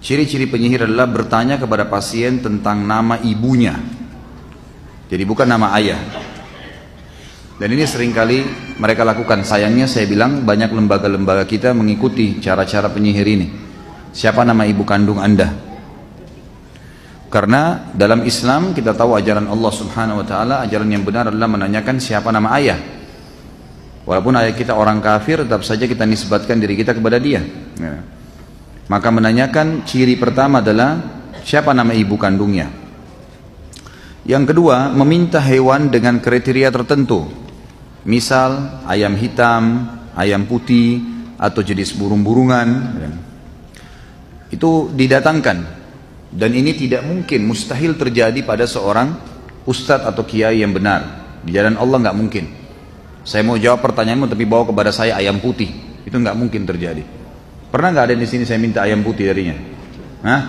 Ciri-ciri penyihir adalah bertanya kepada pasien tentang nama ibunya. Jadi bukan nama ayah. Dan ini seringkali mereka lakukan. Sayangnya saya bilang banyak lembaga-lembaga kita mengikuti cara-cara penyihir ini. Siapa nama ibu kandung Anda? Karena dalam Islam kita tahu ajaran Allah Subhanahu wa taala, ajaran yang benar adalah menanyakan siapa nama ayah. Walaupun ayah kita orang kafir, tetap saja kita nisbatkan diri kita kepada dia. Ya. Maka menanyakan ciri pertama adalah siapa nama ibu kandungnya. Yang kedua, meminta hewan dengan kriteria tertentu. Misal ayam hitam, ayam putih, atau jenis burung-burungan. Itu didatangkan. Dan ini tidak mungkin, mustahil terjadi pada seorang ustadz atau kiai yang benar. Di jalan Allah nggak mungkin. Saya mau jawab pertanyaanmu tapi bawa kepada saya ayam putih. Itu nggak mungkin terjadi. Pernah nggak ada di sini saya minta ayam putih darinya? Hah?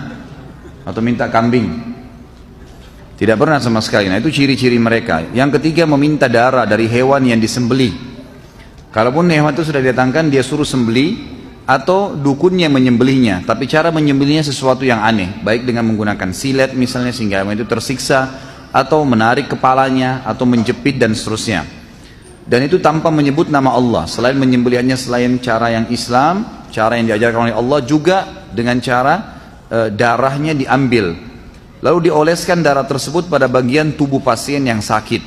Atau minta kambing? Tidak pernah sama sekali. Nah itu ciri-ciri mereka. Yang ketiga, meminta darah dari hewan yang disembelih. Kalaupun hewan itu sudah didatangkan, dia suruh sembelih atau dukunnya menyembelihnya, tapi cara menyembelihnya sesuatu yang aneh, baik dengan menggunakan silet misalnya sehingga hewan itu tersiksa, atau menarik kepalanya, atau menjepit dan seterusnya. Dan itu tanpa menyebut nama Allah. Selain menyembelihannya selain cara yang Islam, cara yang diajarkan oleh Allah, juga dengan cara darahnya diambil, lalu dioleskan darah tersebut pada bagian tubuh pasien yang sakit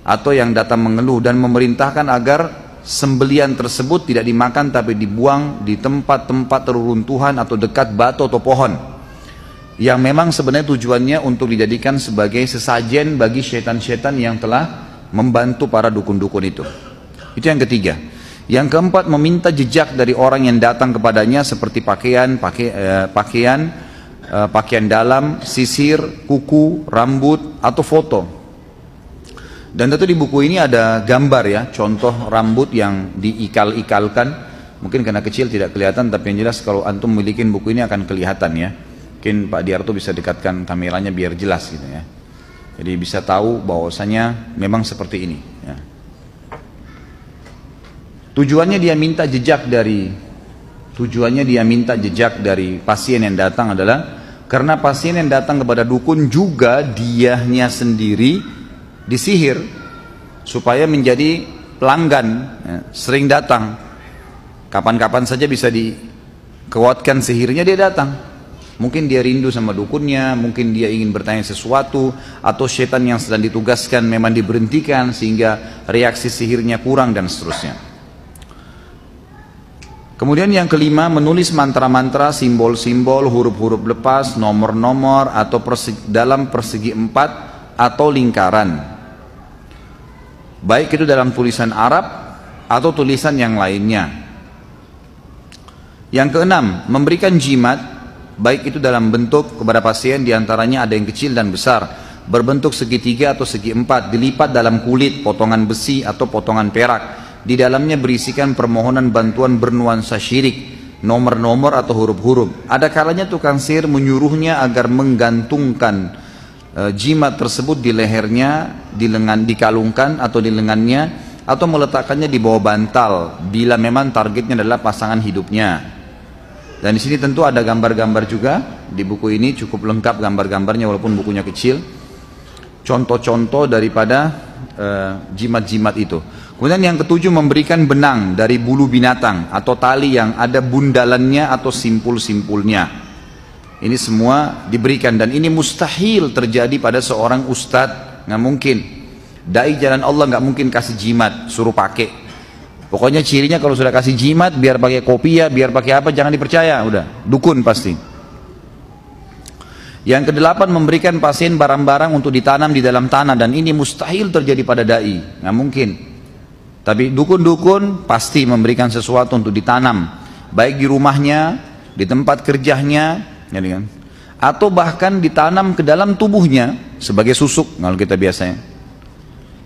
atau yang datang mengeluh, dan memerintahkan agar sembelian tersebut tidak dimakan tapi dibuang di tempat-tempat reruntuhan atau dekat batu atau pohon, yang memang sebenarnya tujuannya untuk dijadikan sebagai sesajen bagi syaitan-syaitan yang telah membantu para dukun-dukun itu. Itu yang ketiga. Yang keempat, meminta jejak dari orang yang datang kepadanya seperti pakaian dalam, sisir, kuku, rambut, atau foto. Dan tentu di buku ini ada gambar ya, contoh rambut yang diikal-ikalkan. Mungkin karena kecil tidak kelihatan, tapi yang jelas kalau antum memiliki buku ini akan kelihatan ya. Mungkin Pak Diarto bisa dekatkan kameranya biar jelas gitu ya. Jadi bisa tahu bahwasanya memang seperti ini ya. Tujuannya dia minta jejak dari pasien yang datang adalah karena pasien yang datang kepada dukun juga dianya sendiri disihir supaya menjadi pelanggan ya, sering datang. Kapan-kapan saja bisa dikuatkan sihirnya, dia datang. Mungkin dia rindu sama dukunnya, mungkin dia ingin bertanya sesuatu, atau setan yang sedang ditugaskan memang diberhentikan sehingga reaksi sihirnya kurang dan seterusnya. Kemudian yang kelima, menulis mantra-mantra, simbol-simbol, huruf-huruf lepas, nomor-nomor atau dalam persegi empat atau lingkaran. Baik itu dalam tulisan Arab atau tulisan yang lainnya. Yang keenam, memberikan jimat, baik itu dalam bentuk kepada pasien, diantaranya ada yang kecil dan besar, berbentuk segitiga atau segi empat, dilipat dalam kulit, potongan besi atau potongan perak. Di dalamnya berisikan permohonan bantuan bernuansa syirik, nomor-nomor atau huruf-huruf. Ada kalanya tukang sihir menyuruhnya agar menggantungkan jimat tersebut di lehernya, dikalungkan atau di lengannya, atau meletakkannya di bawah bantal bila memang targetnya adalah pasangan hidupnya. Dan di sini tentu ada gambar-gambar juga. Di buku ini cukup lengkap gambar-gambarnya walaupun bukunya kecil. Contoh-contoh daripada jimat-jimat itu. Kemudian yang ketujuh, memberikan benang dari bulu binatang atau tali yang ada bundalannya atau simpul-simpulnya. Ini semua diberikan, dan ini mustahil terjadi pada seorang ustadz, nggak mungkin. Dai jalan Allah nggak mungkin kasih jimat, suruh pakai. Pokoknya cirinya kalau sudah kasih jimat, biar pakai kopiah, biar pakai apa, jangan dipercaya, udah dukun pasti. Yang kedelapan, memberikan pasien barang-barang untuk ditanam di dalam tanah, dan ini mustahil terjadi pada dai, nggak mungkin. Tapi dukun-dukun pasti memberikan sesuatu untuk ditanam, baik di rumahnya, di tempat kerjanya, atau bahkan ditanam ke dalam tubuhnya sebagai susuk kalau kita biasanya.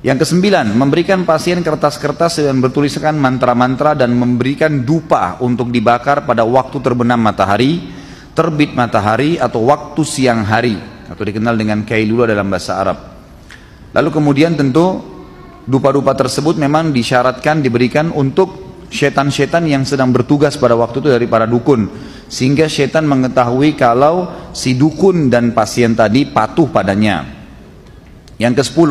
Yang kesembilan, memberikan pasien kertas-kertas yang bertuliskan mantra-mantra dan memberikan dupa untuk dibakar pada waktu terbenam matahari, terbit matahari, atau waktu siang hari, atau dikenal dengan kailula dalam bahasa Arab. Lalu kemudian tentu dupa-dupa tersebut memang disyaratkan diberikan untuk setan-setan yang sedang bertugas pada waktu itu dari para dukun, sehingga setan mengetahui kalau si dukun dan pasien tadi patuh padanya. Yang ke-10,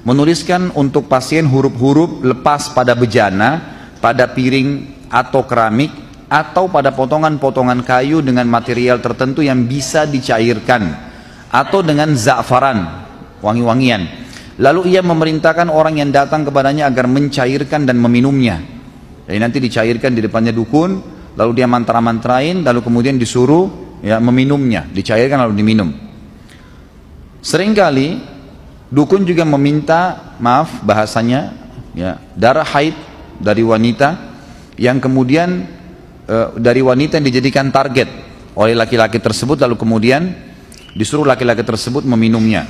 menuliskan untuk pasien huruf-huruf lepas pada bejana, pada piring atau keramik, atau pada potongan-potongan kayu dengan material tertentu yang bisa dicairkan, atau dengan za'faran, wangi-wangian. Lalu ia memerintahkan orang yang datang kepadanya agar mencairkan dan meminumnya. Jadi nanti dicairkan di depannya dukun, lalu dia mantra-mantrain, lalu kemudian disuruh meminumnya, dicairkan lalu diminum. Seringkali dukun juga meminta, maaf bahasanya, darah haid dari wanita, yang kemudian dari wanita yang dijadikan target oleh laki-laki tersebut, lalu kemudian disuruh laki-laki tersebut meminumnya.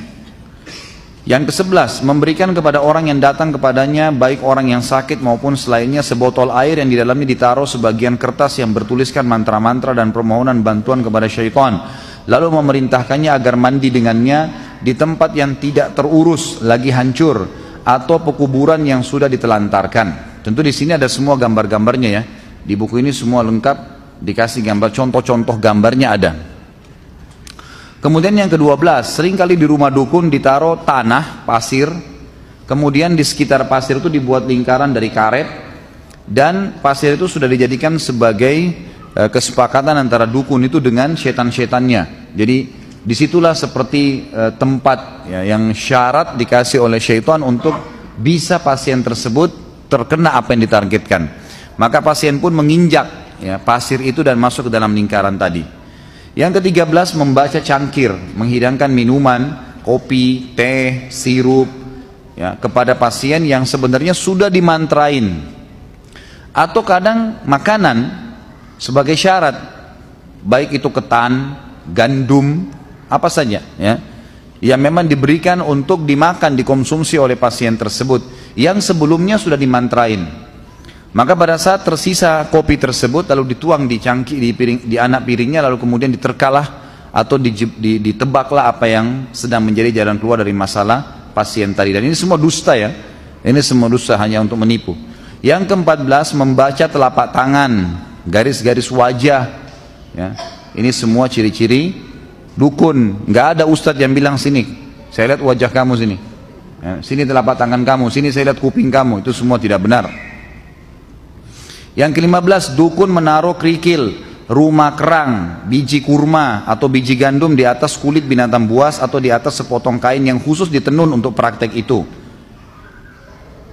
Yang ke-11, memberikan kepada orang yang datang kepadanya, baik orang yang sakit maupun selainnya, sebotol air yang di dalamnya ditaruh sebagian kertas yang bertuliskan mantra-mantra dan permohonan bantuan kepada syaitan, lalu memerintahkannya agar mandi dengannya di tempat yang tidak terurus lagi hancur, atau pekuburan yang sudah ditelantarkan. Tentu di sini ada semua gambar-gambarnya ya. Di buku ini semua lengkap, dikasih gambar, contoh-contoh gambarnya ada. Kemudian yang ke-12, seringkali di rumah dukun ditaruh tanah, pasir, kemudian di sekitar pasir itu dibuat lingkaran dari karet, dan pasir itu sudah dijadikan sebagai kesepakatan antara dukun itu dengan setan-setannya. Jadi disitulah seperti tempat yang syarat dikasih oleh syaitan untuk bisa pasien tersebut terkena apa yang ditargetkan. Maka pasien pun menginjak pasir itu dan masuk ke dalam lingkaran tadi. Yang ke-13, membaca cangkir, menghidangkan minuman, kopi, teh, sirup kepada pasien yang sebenarnya sudah dimantrain. Atau kadang makanan sebagai syarat, baik itu ketan, gandum, apa saja yang memang diberikan untuk dimakan, dikonsumsi oleh pasien tersebut yang sebelumnya sudah dimantrain. Maka pada saat tersisa kopi tersebut lalu dituang di cangkir, di anak piringnya, lalu kemudian diterkalah atau ditebaklah apa yang sedang menjadi jalan keluar dari masalah pasien tadi. Dan ini semua dusta ya. Ini semua dusta, hanya untuk menipu. Yang ke-14, membaca telapak tangan, garis-garis wajah. Ini semua ciri-ciri dukun. Nggak ada ustadz yang bilang sini, saya lihat wajah kamu sini. Sini telapak tangan kamu, sini saya lihat kuping kamu. Itu semua tidak benar. Yang ke-15, dukun menaruh kerikil, rumah kerang, biji kurma atau biji gandum di atas kulit binatang buas atau di atas sepotong kain yang khusus ditenun untuk praktek itu.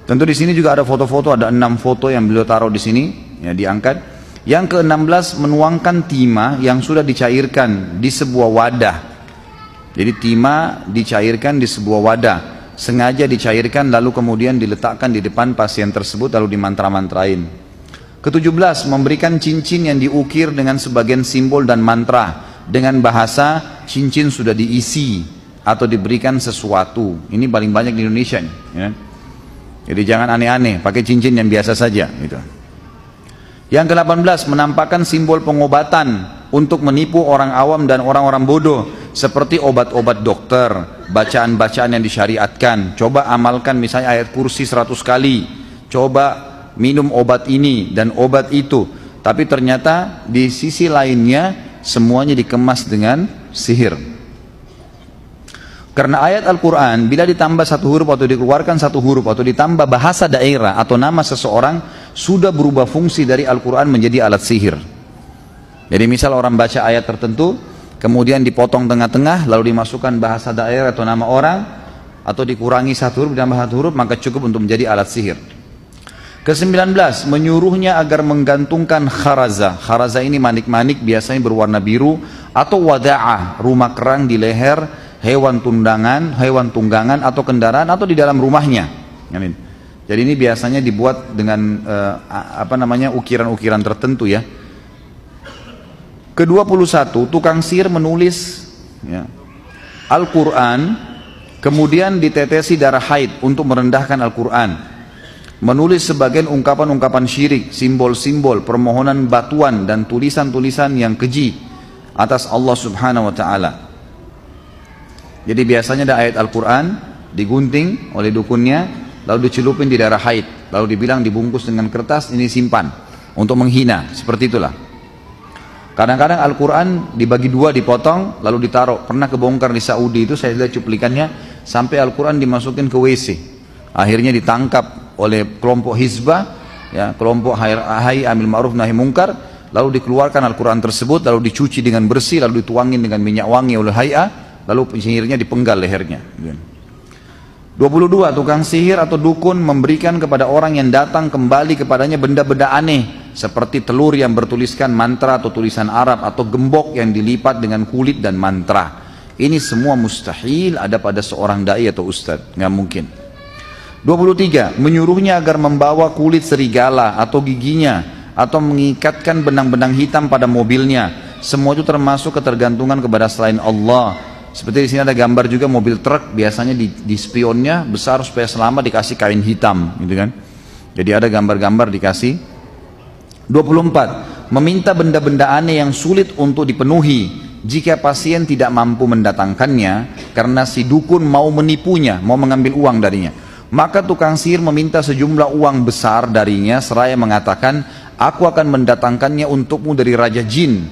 Tentu di sini juga ada foto-foto, ada 6 foto yang beliau taruh di sini, diangkat. Yang ke-16, menuangkan timah yang sudah dicairkan di sebuah wadah. Jadi timah dicairkan di sebuah wadah, sengaja dicairkan lalu kemudian diletakkan di depan pasien tersebut lalu dimantra-mantrain. Ke-17, memberikan cincin yang diukir dengan sebagian simbol dan mantra dengan bahasa cincin sudah diisi atau diberikan sesuatu. Ini paling banyak di Indonesia nih, Jadi jangan aneh-aneh, pakai cincin yang biasa saja gitu. Yang ke-18, menampakkan simbol pengobatan untuk menipu orang awam dan orang-orang bodoh, seperti obat-obat dokter, bacaan-bacaan yang disyariatkan. Coba amalkan misalnya ayat kursi 100 kali, coba minum obat ini dan obat itu, tapi ternyata di sisi lainnya semuanya dikemas dengan sihir. Karena ayat Al-Quran bila ditambah satu huruf atau dikeluarkan satu huruf atau ditambah bahasa daerah atau nama seseorang, sudah berubah fungsi dari Al-Quran menjadi alat sihir. Jadi misal orang baca ayat tertentu kemudian dipotong tengah-tengah lalu dimasukkan bahasa daerah atau nama orang, atau dikurangi satu huruf ditambah satu huruf, maka cukup untuk menjadi alat sihir. Ke-19, menyuruhnya agar menggantungkan kharaza. Kharaza ini manik-manik biasanya berwarna biru, atau wada'ah, rumah kerang di leher hewan tunggangan atau kendaraan atau di dalam rumahnya. Jadi ini biasanya dibuat dengan ukiran-ukiran tertentu ya. Ke-21, tukang sihir menulis Al-Quran kemudian ditetesi darah haid untuk merendahkan Al-Quran. Menulis sebagian ungkapan-ungkapan syirik, simbol-simbol, permohonan batuan dan tulisan-tulisan yang keji atas Allah Subhanahu wa taala. Jadi biasanya ada ayat Al-Quran digunting oleh dukunnya lalu dicelupin di darah haid. lalu dibilang dibungkus dengan kertas, ini simpan untuk menghina, seperti itulah. Kadang-kadang Al-Quran dibagi dua, dipotong, lalu ditaruh. Pernah kebongkar di Saudi itu, saya lihat cuplikannya, sampai Al-Quran dimasukin ke WC. Akhirnya ditangkap oleh kelompok Hizbah, ya, kelompok Hai Amil Ma'ruf Nahi Mungkar, lalu dikeluarkan Al-Quran tersebut, lalu dicuci dengan bersih, lalu dituangin dengan minyak wangi oleh Hay'a, lalu penyihirnya dipenggal lehernya. 22. Tukang sihir atau dukun memberikan kepada orang yang datang kembali kepadanya benda-benda aneh seperti telur yang bertuliskan mantra atau tulisan Arab, atau gembok yang dilipat dengan kulit dan mantra. Ini semua mustahil ada pada seorang dai atau ustadz, nggak mungkin. 23. Menyuruhnya agar membawa kulit serigala atau giginya, atau mengikatkan benang-benang hitam pada mobilnya. Semua itu termasuk ketergantungan kepada selain Allah. Seperti di sini ada gambar juga mobil truk, biasanya di spionnya besar supaya selamat dikasih kain hitam, gitu kan? Jadi ada gambar-gambar dikasih. 24. Meminta benda-benda aneh yang sulit untuk dipenuhi jika pasien tidak mampu mendatangkannya karena si dukun mau menipunya, mau mengambil uang darinya. Maka tukang sihir meminta sejumlah uang besar darinya seraya mengatakan, aku akan mendatangkannya untukmu dari Raja Jin.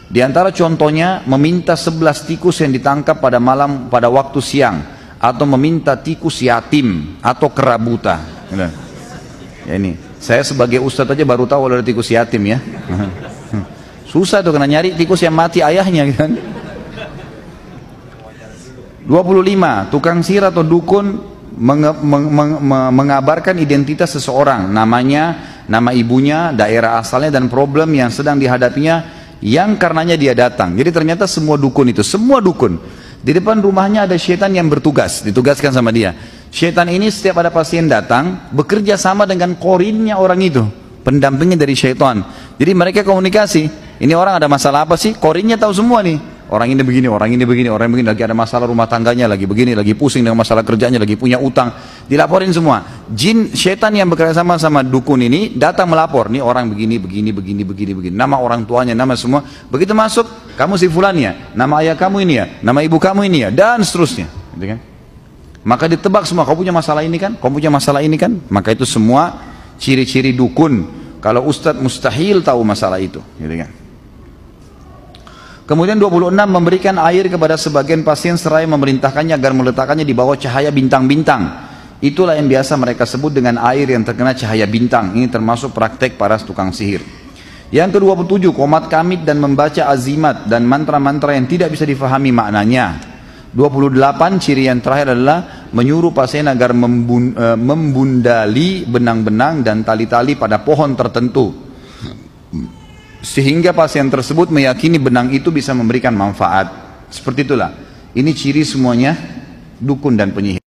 Di antara contohnya, meminta 11 tikus yang ditangkap pada malam pada waktu siang, atau meminta tikus yatim atau kerabuta. Ya, ini saya sebagai ustadz aja baru tahu ada tikus yatim, ya. Susah tuh, kena nyari tikus yang mati ayahnya, kan. 25. Tukang sihir atau dukun mengabarkan identitas seseorang, namanya, nama ibunya, daerah asalnya, dan problem yang sedang dihadapinya yang karenanya dia datang. Jadi ternyata semua dukun itu, semua dukun, di depan rumahnya ada syaitan yang bertugas, ditugaskan sama dia. Syaitan ini setiap ada pasien datang, bekerja sama dengan korinnya orang itu, pendampingnya dari syaitan. Jadi mereka komunikasi, ini orang ada masalah apa sih, korinnya tahu semua nih. Orang ini begini, orang ini begini, orang ini begini, lagi ada masalah rumah tangganya, lagi begini, lagi pusing dengan masalah kerjanya, lagi punya utang, dilaporin semua. Jin, syaitan yang bekerja sama sama dukun ini datang melapor, nih orang begini, begini, begini, begini, begini, nama orang tuanya, nama semua. Begitu masuk, kamu si fulannya, nama ayah kamu ini ya, nama ibu kamu ini ya, dan seterusnya, gitu kan? Maka ditebak semua, kau punya masalah ini kan, kau punya masalah ini kan, maka itu semua ciri-ciri dukun. Kalau ustadz mustahil tahu masalah itu, gitu kan? Kemudian 26, memberikan air kepada sebagian pasien seraya memerintahkannya agar meletakkannya di bawah cahaya bintang-bintang. Itulah yang biasa mereka sebut dengan air yang terkena cahaya bintang. Ini termasuk praktek para tukang sihir. Yang ke-27, qomat kamit dan membaca azimat dan mantra-mantra yang tidak bisa difahami maknanya. 28, ciri yang terakhir adalah menyuruh pasien agar membundali benang-benang dan tali-tali pada pohon tertentu, sehingga pasien tersebut meyakini benang itu bisa memberikan manfaat. Seperti itulah. Ini ciri semuanya dukun dan penyihir.